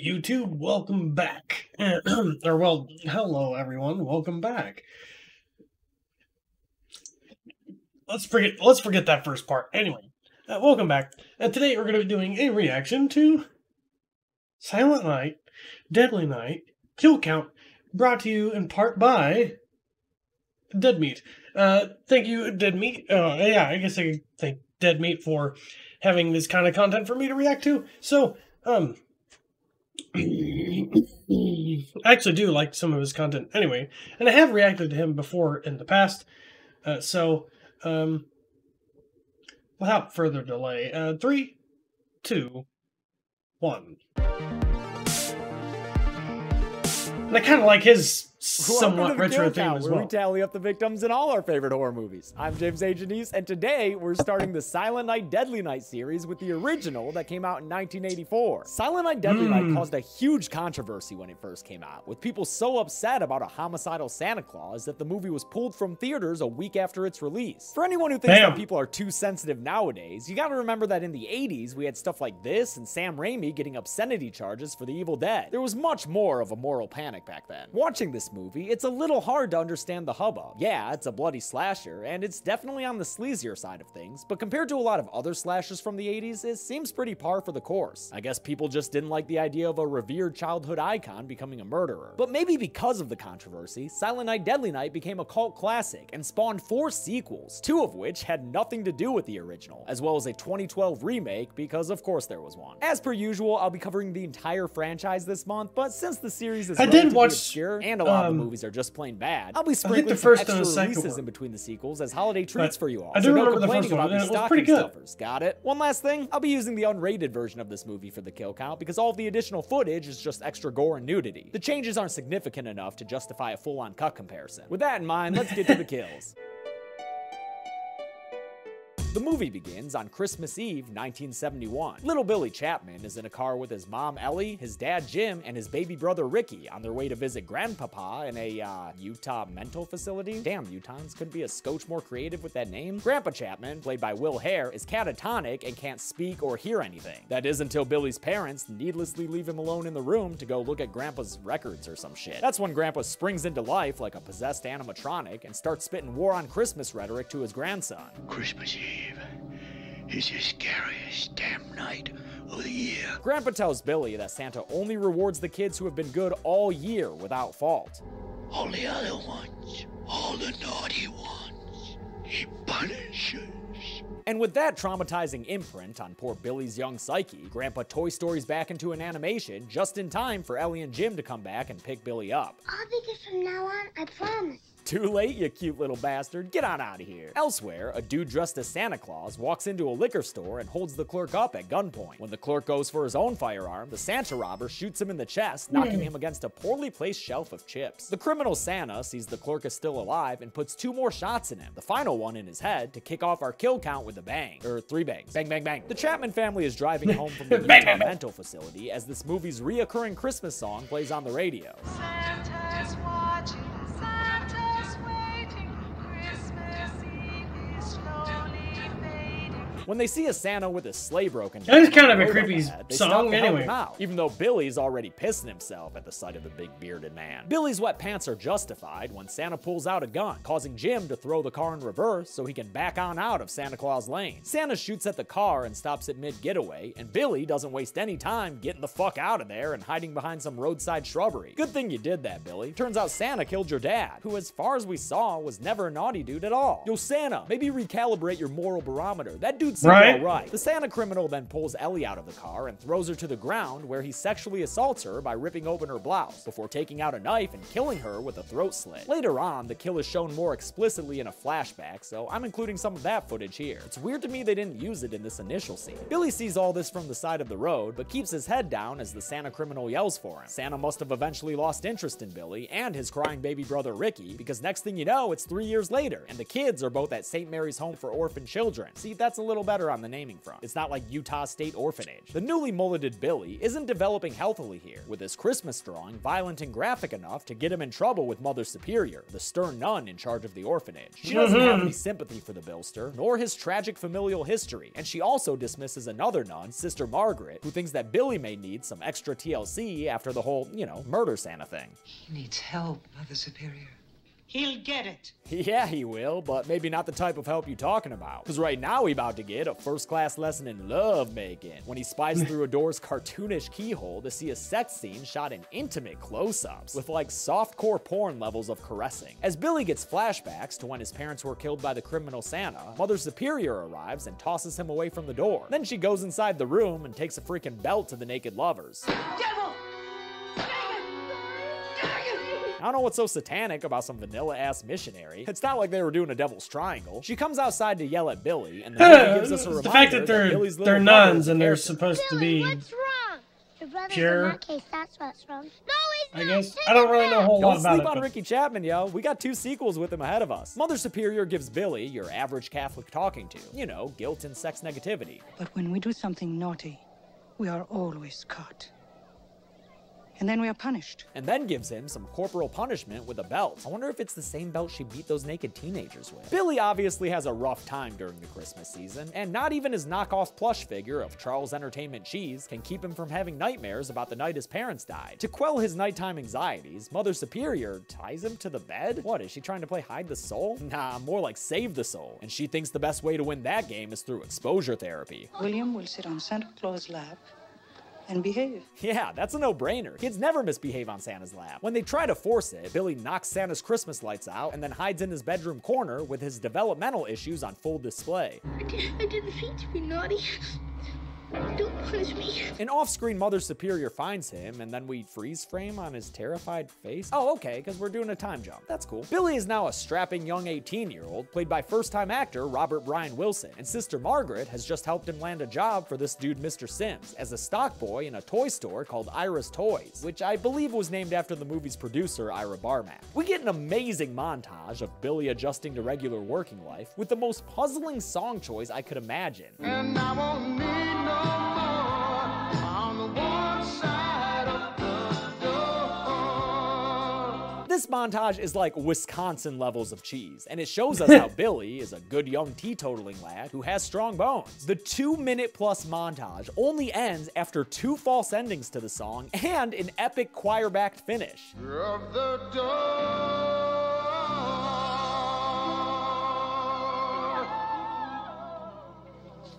YouTube, welcome back. Or well, hello everyone, welcome back. Let's forget that first part. Anyway, welcome back. Today we're going to be doing a reaction to Silent Night, Deadly Night, Kill Count, brought to you in part by Dead Meat. Thank you, Dead Meat. Yeah, I guess I could thank Dead Meat for having this kind of content for me to react to. So, I actually do like some of his content anyway, and I have reacted to him before in the past. Without further delay, 3, 2, 1. And I kind of like his somewhat retro theme as well. Where we tally up the victims in all our favorite horror movies. I'm James A. Janice, and today we're starting the Silent Night, Deadly Night series with the original that came out in 1984. Silent Night, Deadly Night caused a huge controversy when it first came out, with people so upset about a homicidal Santa Claus that the movie was pulled from theaters a week after its release. For anyone who thinks that people are too sensitive nowadays, you gotta remember that in the 80s, we had stuff like this and Sam Raimi getting obscenity charges for The Evil Dead. There was much more of a moral panic back then. Watching this movie, it's a little hard to understand the hubbub. Yeah, it's a bloody slasher, and it's definitely on the sleazier side of things, but compared to a lot of other slashers from the 80s, it seems pretty par for the course. I guess people just didn't like the idea of a revered childhood icon becoming a murderer. But maybe because of the controversy, Silent Night, Deadly Night became a cult classic and spawned 4 sequels, 2 of which had nothing to do with the original, as well as a 2012 remake, because of course there was one. As per usual, I'll be covering the entire franchise this month, but since the series is obscure and a lot of the movies are just plain bad, I'll be sprinkling some extra releases in between the sequels as holiday treats for you all. I do remember the first one, and it was pretty good. Got it? One last thing, I'll be using the unrated version of this movie for the kill count because all of the additional footage is just extra gore and nudity. The changes aren't significant enough to justify a full-on cut comparison. With that in mind, let's get to the kills. The movie begins on Christmas Eve, 1971. Little Billy Chapman is in a car with his mom, Ellie, his dad, Jim, and his baby brother, Ricky, on their way to visit Grandpapa in a, Utah mental facility? Damn, Utahns couldn't be a scotch more creative with that name. Grandpa Chapman, played by Will Hare, is catatonic and can't speak or hear anything. That is until Billy's parents needlessly leave him alone in the room to go look at Grandpa's records or some shit. That's when Grandpa springs into life like a possessed animatronic and starts spitting war on Christmas rhetoric to his grandson. Christmas Eve is the scariest damn night of the year. Grandpa tells Billy that Santa only rewards the kids who have been good all year without fault. All the other ones, all the naughty ones, he punishes. And with that traumatizing imprint on poor Billy's young psyche, Grandpa Toy Story's back into an animation just in time for Ellie and Jim to come back and pick Billy up. I'll be good from now on, I promise. Too late, you cute little bastard. Get on out of here. Elsewhere, a dude dressed as Santa Claus walks into a liquor store and holds the clerk up at gunpoint. When the clerk goes for his own firearm, the Santa robber shoots him in the chest, knocking him against a poorly placed shelf of chips. The criminal Santa sees the clerk is still alive and puts 2 more shots in him, the final one in his head, to kick off our kill count with a bang. Or 3 bangs. Bang, bang, bang. The Chapman family is driving home from the Utah mental facility as this movie's reoccurring Christmas song plays on the radio. Santa's watching, Santa's waiting, Christmas Eve is slowly fading. When they see a Santa with his sleigh broken down, that is kind of a creepy song anyway. Even though Billy's already pissing himself at the sight of the big bearded man. Billy's wet pants are justified when Santa pulls out a gun, causing Jim to throw the car in reverse so he can back on out of Santa Claus Lane. Santa shoots at the car and stops at mid-getaway, and Billy doesn't waste any time getting the fuck out of there and hiding behind some roadside shrubbery. Good thing you did that, Billy. Turns out Santa killed your dad, who as far as we saw was never a naughty dude at all. Yo, Santa, maybe recalibrate your moral barometer. That dude seemed alright. The Santa criminal then pulls Ellie out of the car and throws her to the ground, where he sexually assaults her by ripping open her blouse, before taking out a knife and killing her with a throat slit. Later on, the kill is shown more explicitly in a flashback, so I'm including some of that footage here. It's weird to me they didn't use it in this initial scene. Billy sees all this from the side of the road, but keeps his head down as the Santa criminal yells for him. Santa must have eventually lost interest in Billy and his crying baby brother Ricky, because next thing you know, it's 3 years later, and the kids are both at St. Mary's Home for Orphan Children. See, that's a little better on the naming front. It's not like Utah State Orphanage. The newly mulleted Billy isn't developing healthily here, with his Christmas drawing violent and graphic enough to get him in trouble with Mother Superior, the stern nun in charge of the orphanage. She doesn't have any sympathy for the Billster, nor his tragic familial history, and she also dismisses another nun, Sister Margaret, who thinks that Billy may need some extra TLC after the whole, murder Santa thing. He needs help, Mother Superior. He'll get it. Yeah, he will, but maybe not the type of help you're talking about. Because right now he about to get a first-class lesson in love making when he spies through a door's cartoonish keyhole to see a sex scene shot in intimate close-ups with like softcore porn levels of caressing. As Billy gets flashbacks to when his parents were killed by the criminal Santa, Mother Superior arrives and tosses him away from the door. Then she goes inside the room and takes a freaking belt to the naked lovers. Devil! I don't know what's so satanic about some vanilla-ass missionary. It's not like they were doing a devil's triangle. She comes outside to yell at Billy, and the movie gives us a reminder the fact that they're nuns and they're supposed to be What's wrong? Your brother's pure. in that case, that's what's wrong. No, he's I not. guess I don't really know a whole lot Don't about sleep it. on but- Ricky Chapman, yo. We got 2 sequels with him ahead of us. Mother Superior gives Billy your average Catholic talking to. Guilt and sex negativity. But when we do something naughty, we are always caught. And then we are punished. And then gives him some corporal punishment with a belt. I wonder if it's the same belt she beat those naked teenagers with. Billy obviously has a rough time during the Christmas season, and not even his knockoff plush figure of Charles Entertainment Cheese can keep him from having nightmares about the night his parents died. To quell his nighttime anxieties, Mother Superior ties him to the bed? What, is she trying to play hide the soul? Nah, more like save the soul. And she thinks the best way to win that game is through exposure therapy. William will sit on Santa Claus' lap and behave. Yeah, that's a no-brainer. Kids never misbehave on Santa's lap. When they try to force it, Billy knocks Santa's Christmas lights out and then hides in his bedroom corner with his developmental issues on full display. I didn't mean to be naughty. Don't punish me. An off-screen Mother Superior finds him, and then we freeze frame on his terrified face. Oh, okay, because we're doing a time jump. That's cool. Billy is now a strapping young 18-year-old, played by first-time actor Robert Brian Wilson, and Sister Margaret has just helped him land a job for this dude Mr. Sims as a stock boy in a toy store called Ira's Toys, which I believe was named after the movie's producer, Ira Barmack. We get an amazing montage of Billy adjusting to regular working life with the most puzzling song choice I could imagine. And I won't need no more on the one side of the door. This montage is like Wisconsin levels of cheese, and it shows us how Billy is a good young teetotaling lad who has strong bones. The 2-minute-plus montage only ends after 2 false endings to the song and an epic choir-backed finish. Of the door.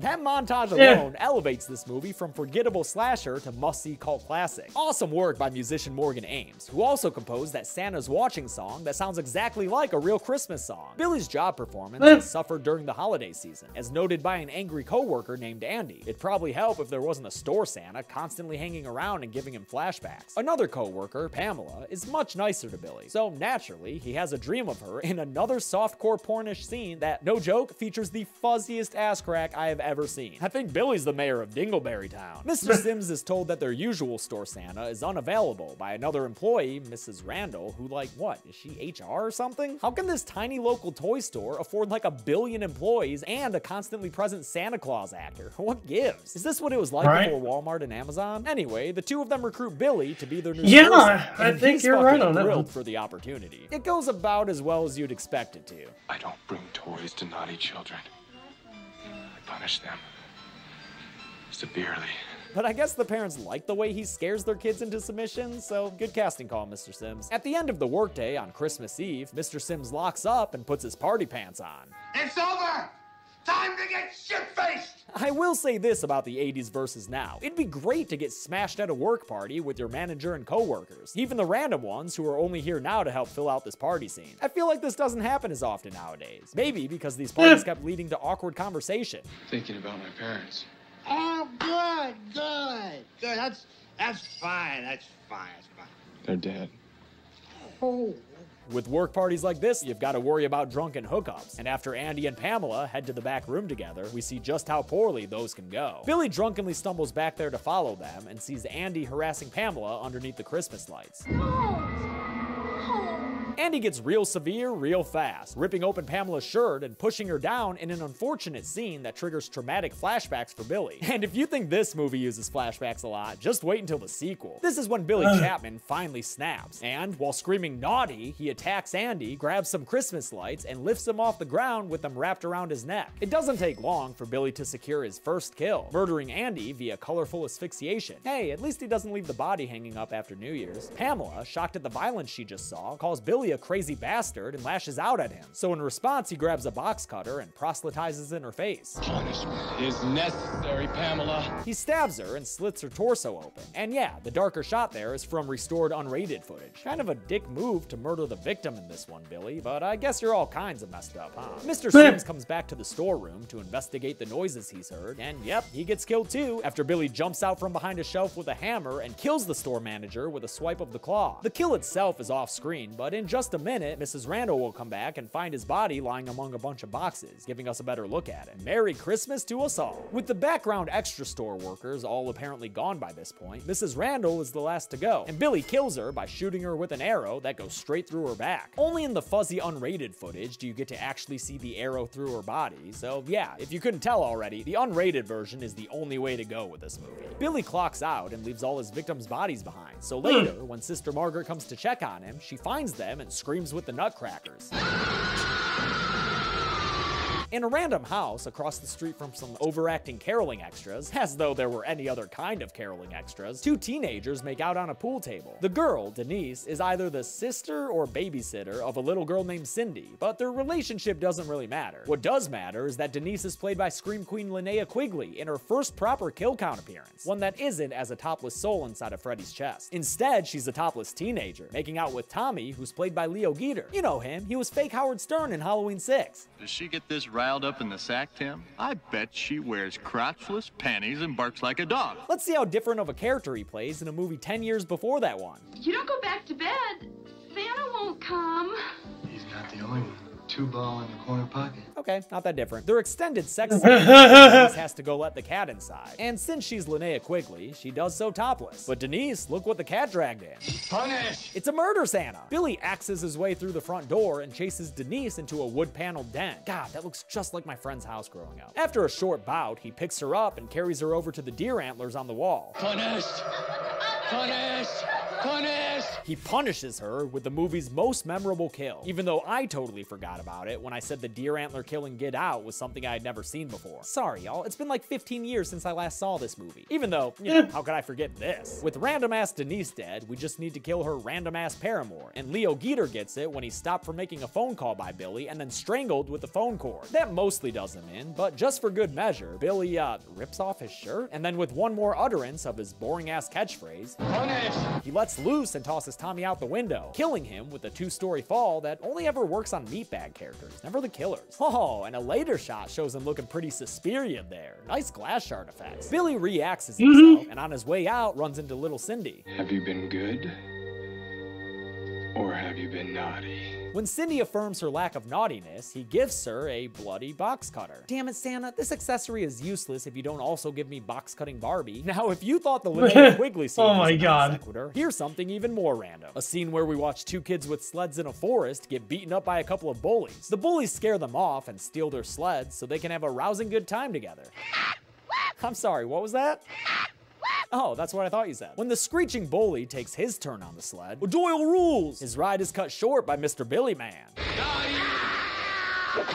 That montage alone elevates this movie from forgettable slasher to must-see cult classic. Awesome work by musician Morgan Ames, who also composed that Santa's Watching song that sounds exactly like a real Christmas song. Billy's job performance has suffered during the holiday season, as noted by an angry coworker named Andy. It'd probably help if there wasn't a store Santa constantly hanging around and giving him flashbacks. Another coworker, Pamela, is much nicer to Billy, so naturally, he has a dream of her in another softcore pornish scene that, no joke, features the fuzziest ass crack I have ever seen. I think Billy's the mayor of Dingleberry Town. Mr. Sims is told that their usual store Santa is unavailable by another employee, Mrs. Randall, who what, is she HR or something? How can this tiny local toy store afford like 1 billion employees and a constantly present Santa Claus actor? What gives? Is this what it was like before Walmart and Amazon? Anyway, the 2 of them recruit Billy to be their new store Santa, I and think he's you're right fucking on that thrilled one. for the opportunity. It goes about as well as you'd expect it to. I don't bring toys to naughty children. I punish them severely. But I guess the parents like the way he scares their kids into submission, so good casting call, Mr. Sims. At the end of the workday on Christmas Eve, Mr. Sims locks up and puts his party pants on. It's over! Time to get shit-faced! I will say this about the 80s versus now. It'd be great to get smashed at a work party with your manager and coworkers, even the random ones who are only here now to help fill out this party scene. I feel like this doesn't happen as often nowadays. Maybe because these parties kept leading to awkward conversation. Thinking about my parents. Oh, good. That's fine. That's fine. They're dead. Oh. With work parties like this, you've got to worry about drunken hookups. And after Andy and Pamela head to the back room together, we see just how poorly those can go. Billy drunkenly stumbles back there to follow them and sees Andy harassing Pamela underneath the Christmas lights. Andy gets real severe real fast, ripping open Pamela's shirt and pushing her down in an unfortunate scene that triggers traumatic flashbacks for Billy. And if you think this movie uses flashbacks a lot, just wait until the sequel. This is when Billy Chapman finally snaps, and while screaming naughty, he attacks Andy, grabs some Christmas lights, and lifts him off the ground with them wrapped around his neck. It doesn't take long for Billy to secure his first kill, murdering Andy via colorful asphyxiation. Hey, at least he doesn't leave the body hanging up after New Year's. Pamela, shocked at the violence she just saw, calls Billy a crazy bastard and lashes out at him. So in response, he grabs a box cutter and proselytizes in her face. Punishment is necessary, Pamela. He stabs her and slits her torso open. And yeah, the darker shot there is from restored unrated footage. Kind of a dick move to murder the victim in this one, Billy, but I guess you're all kinds of messed up, huh? Mr. Sims comes back to the storeroom to investigate the noises he's heard, and yep, he gets killed too after Billy jumps out from behind a shelf with a hammer and kills the store manager with a swipe of the claw. The kill itself is off screen, but in just a minute, Mrs. Randall will come back and find his body lying among a bunch of boxes, giving us a better look at it. Merry Christmas to us all. With the background extra store workers all apparently gone by this point, Mrs. Randall is the last to go, and Billy kills her by shooting her with an arrow that goes straight through her back. Only in the fuzzy unrated footage do you get to actually see the arrow through her body, so yeah, if you couldn't tell already, the unrated version is the only way to go with this movie. Billy clocks out and leaves all his victims' bodies behind, so later, when Sister Margaret comes to check on him, she finds them and screams with the nutcrackers. In a random house across the street from some overacting caroling extras, as though there were any other kind of caroling extras, two teenagers make out on a pool table. The girl, Denise, is either the sister or babysitter of a little girl named Cindy, but their relationship doesn't really matter. What does matter is that Denise is played by Scream Queen Linnea Quigley in her first proper kill count appearance, one that isn't as a topless soul inside of Freddy's chest. Instead, she's a topless teenager, making out with Tommy, who's played by Leo Geter. You know him, he was fake Howard Stern in Halloween 6. Does she get this riled up in the sack, Tim? I bet she wears crotchless panties and barks like a dog. Let's see how different of a character he plays in a movie 10 years before that one. You don't go back to bed. Santa won't come. He's not the only one. 2 ball in the corner pocket. Okay, not that different. Their extended sex scene, Denise has to go let the cat inside. And since she's Linnea Quigley, she does so topless. But Denise, look what the cat dragged in. Punish! It's a murder Santa. Billy axes his way through the front door and chases Denise into a wood-paneled den. God, that looks just like my friend's house growing up. After a short bout, he picks her up and carries her over to the deer antlers on the wall. Punished! Punished! Punished! He punishes her with the movie's most memorable kill, even though I totally forgot about it when I said the deer antler killing Get Out was something I had never seen before. Sorry, y'all, it's been like 15 years since I last saw this movie. Even though, you know, how could I forget this? With random-ass Denise dead, we just need to kill her random-ass paramour, and Leo Geter gets it when he's stopped from making a phone call by Billy and then strangled with the phone cord. That mostly does him in, but just for good measure, Billy, rips off his shirt, and then with one more utterance of his boring-ass catchphrase, Punish! he lets loose and tosses Tommy out the window, killing him with a 2-story fall that only ever works on meatbag characters, never the killers. Oh, and a later shot shows him looking pretty Suspirian there. Nice glass shard effects. Billy re-axes himself, and on his way out, runs into little Cindy. Have you been good? Or have you been naughty? When Cindy affirms her lack of naughtiness, he gives her a bloody box cutter. Damn it, Santa, this accessory is useless if you don't also give me box cutting Barbie. Now, if you thought the Linnea Quigley scene was a non sequitur, here's something even more random. A scene where we watch 2 kids with sleds in a forest get beaten up by a couple of bullies. The bullies scare them off and steal their sleds so they can have a rousing good time together. I'm sorry, what was that? Oh, that's what I thought you said. When the screeching bully takes his turn on the sled, Doyle rules! His ride is cut short by Mr. Billy Man.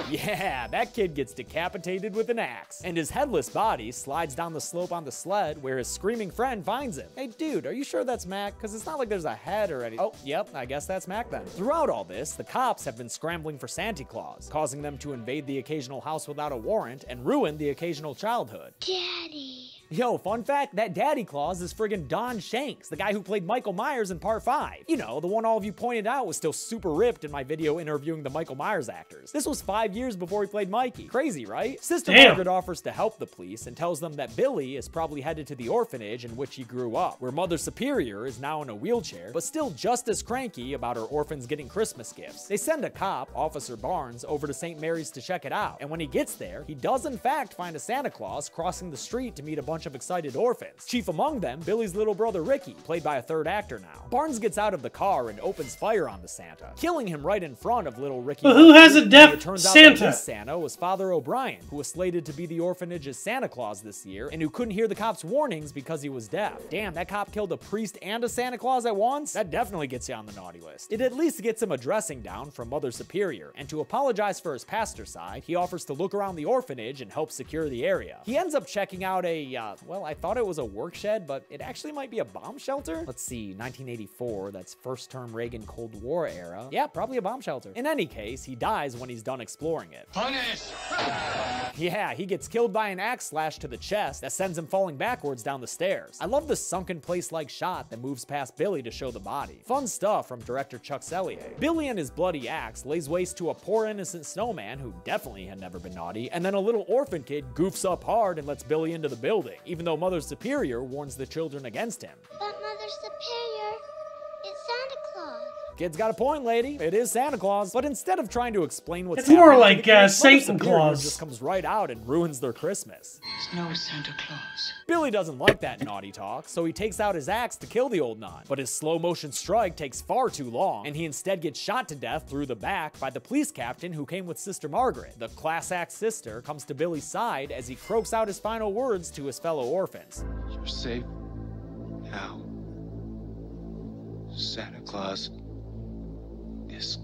Yeah, that kid gets decapitated with an axe, and his headless body slides down the slope on the sled where his screaming friend finds him. Hey dude, are you sure that's Mac? Because it's not like there's a head or anything. Oh, yep, I guess that's Mac then. Throughout all this, the cops have been scrambling for Santa Claus, causing them to invade the occasional house without a warrant and ruin the occasional childhood. Daddy. Yo, fun fact, that Daddy Claus is friggin' Don Shanks, the guy who played Michael Myers in Part 5. You know, the one all of you pointed out was still super ripped in my video interviewing the Michael Myers actors. This was 5 years before he played Mikey. Crazy, right? Sister Margaret offers to help the police and tells them that Billy is probably headed to the orphanage in which he grew up, where Mother Superior is now in a wheelchair, but still just as cranky about her orphans getting Christmas gifts. They send a cop, Officer Barnes, over to St. Mary's to check it out, and when he gets there, he does in fact find a Santa Claus crossing the street to meet a bunch bunch of excited orphans. Chief among them, Billy's little brother Ricky, played by a third actor now. Barnes gets out of the car and opens fire on the Santa, killing him right in front of little Ricky. But who has a deaf It turns out Santa? that this Santa was Father O'Brien, who was slated to be the orphanage's Santa Claus this year, and who couldn't hear the cop's warnings because he was deaf. Damn, that cop killed a priest and a Santa Claus at once? That definitely gets you on the naughty list. It at least gets him a dressing down from Mother Superior, and to apologize for his pastor side, he offers to look around the orphanage and help secure the area. He ends up checking out a, well, I thought it was a work shed, but it actually might be a bomb shelter? Let's see, 1984, that's first term Reagan Cold War era. Yeah, probably a bomb shelter. In any case, he dies when he's done exploring it. Punish! Yeah, he gets killed by an axe slash to the chest that sends him falling backwards down the stairs. I love the sunken place-like shot that moves past Billy to show the body. Fun stuff from director Chuck Sellier. Billy and his bloody axe lays waste to a poor innocent snowman who definitely had never been naughty, and then a little orphan kid goofs up hard and lets Billy into the building, even though Mother Superior warns the children against him. But Mother Superior, it's Santa Claus. Kid's got a point, lady. It is Santa Claus. But instead of trying to explain what's It's more happening like, to the kids, Mother Satan Superior Claus. just comes right out and ruins their Christmas. There's no Santa Claus. Billy doesn't like that naughty talk, so he takes out his axe to kill the old nun. But his slow motion strike takes far too long, and he instead gets shot to death through the back by the police captain who came with Sister Margaret. The class act sister comes to Billy's side as he croaks out his final words to his fellow orphans. You're safe now. Santa Claus is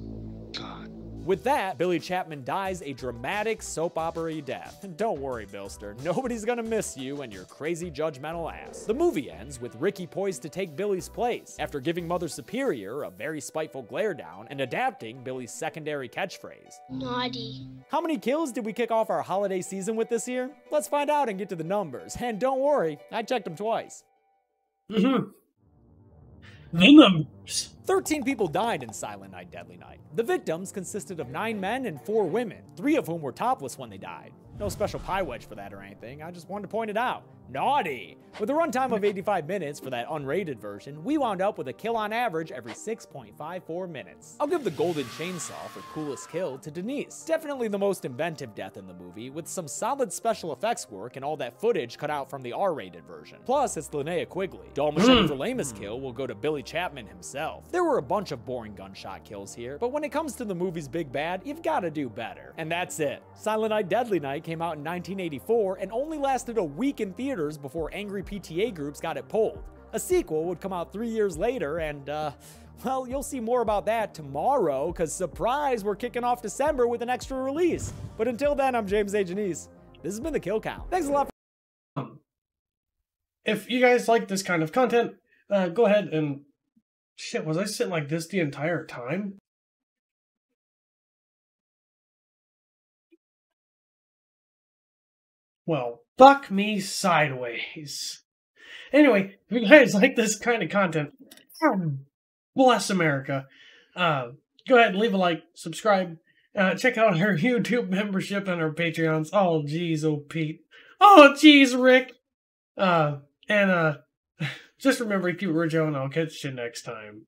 gone. With that, Billy Chapman dies a dramatic soap opera-y death. Don't worry, Bilster, nobody's gonna miss you and your crazy judgmental ass. The movie ends with Ricky poised to take Billy's place, after giving Mother Superior a very spiteful glare down and adapting Billy's secondary catchphrase. Naughty. How many kills did we kick off our holiday season with this year? Let's find out and get to the numbers. And don't worry, I checked them twice. The numbers. 13 people died in Silent Night, Deadly Night. The victims consisted of 9 men and 4 women, 3 of whom were topless when they died. No special pie wedge for that or anything, I just wanted to point it out. Naughty! With a runtime of 85 minutes for that unrated version, we wound up with a kill on average every 6.54 minutes. I'll give the golden chainsaw for coolest kill to Denise. Definitely the most inventive death in the movie, with some solid special effects work and all that footage cut out from the R-rated version. Plus, it's Linnea Quigley. Dull machete for lamest kill will go to Billy Chapman himself. There were a bunch of boring gunshot kills here, but when it comes to the movie's big bad, you've gotta do better. And that's it. Silent Night, Deadly Night came out in 1984 and only lasted a week in theaters before angry PTA groups got it pulled. A sequel would come out 3 years later and, well, you'll see more about that tomorrow, cause surprise, we're kicking off December with an extra release. But until then, I'm James A. Janice. This has been The Kill Count. Thanks a lot for If you guys like this kind of content, go ahead and... Shit, was I sitting like this the entire time? Well, fuck me sideways. Anyway, if you guys like this kind of content, bless America. Go ahead and leave a like, subscribe, check out our YouTube membership and our Patreons. Oh, jeez, oh, Pete. Oh, jeez, Rick. Just remember to keep it real, and I'll catch you next time.